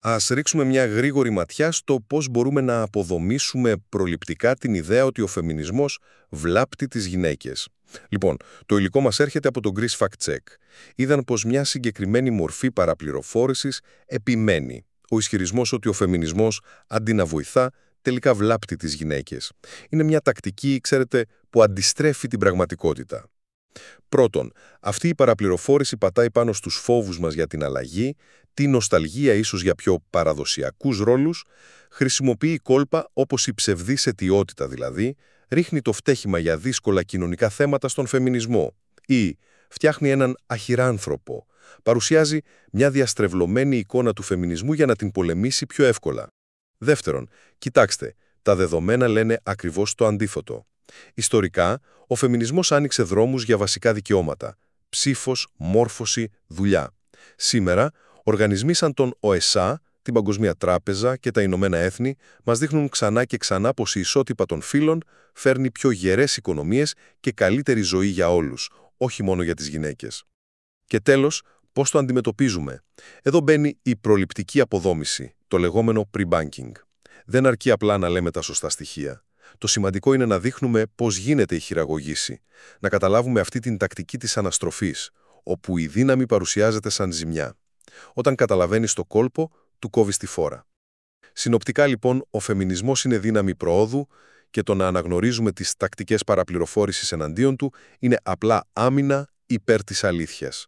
Ας ρίξουμε μια γρήγορη ματιά στο πώς μπορούμε να αποδομήσουμε προληπτικά την ιδέα ότι ο φεμινισμός βλάπτει τις γυναίκες. Λοιπόν, το υλικό μας έρχεται από το Greece Fact Check. Είδαν πως μια συγκεκριμένη μορφή παραπληροφόρησης επιμένει. Ο ισχυρισμός ότι ο φεμινισμός, αντί να βοηθά, τελικά βλάπτει τις γυναίκες. Είναι μια τακτική, ξέρετε, που αντιστρέφει την πραγματικότητα. Πρώτον, αυτή η παραπληροφόρηση πατάει πάνω στους φόβους μας για την αλλαγή, τη νοσταλγία ίσως για πιο παραδοσιακούς ρόλους, χρησιμοποιεί κόλπα όπως η ψευδής αιτιότητα δηλαδή, ρίχνει το φταίχημα για δύσκολα κοινωνικά θέματα στον φεμινισμό ή φτιάχνει έναν αχυράνθρωπο, παρουσιάζει μια διαστρεβλωμένη εικόνα του φεμινισμού για να την πολεμήσει πιο εύκολα. Δεύτερον, κοιτάξτε, τα δεδομένα λένε ακριβώς το αντίθετο. Ιστορικά, ο φεμινισμός άνοιξε δρόμους για βασικά δικαιώματα, ψήφος, μόρφωση, δουλειά. Σήμερα, οργανισμοί σαν τον ΟΕΣΑ, την Παγκοσμία Τράπεζα και τα Ηνωμένα Έθνη μας δείχνουν ξανά και ξανά πως η ισότητα των φύλων φέρνει πιο γερές οικονομίες και καλύτερη ζωή για όλους, όχι μόνο για τις γυναίκες. Και τέλος, πώς το αντιμετωπίζουμε. Εδώ μπαίνει η προληπτική αποδόμηση, το λεγόμενο pre-banking. Δεν αρκεί απλά να λέμε τα σωστά στοιχεία. Το σημαντικό είναι να δείχνουμε πώς γίνεται η χειραγωγήση, να καταλάβουμε αυτή την τακτική της αναστροφής, όπου η δύναμη παρουσιάζεται σαν ζημιά. Όταν καταλαβαίνεις το κόλπο, του κόβεις τη φόρα. Συνοπτικά λοιπόν, ο φεμινισμός είναι δύναμη προόδου και το να αναγνωρίζουμε τις τακτικές παραπληροφόρησης εναντίον του είναι απλά άμυνα υπέρ της αλήθειας.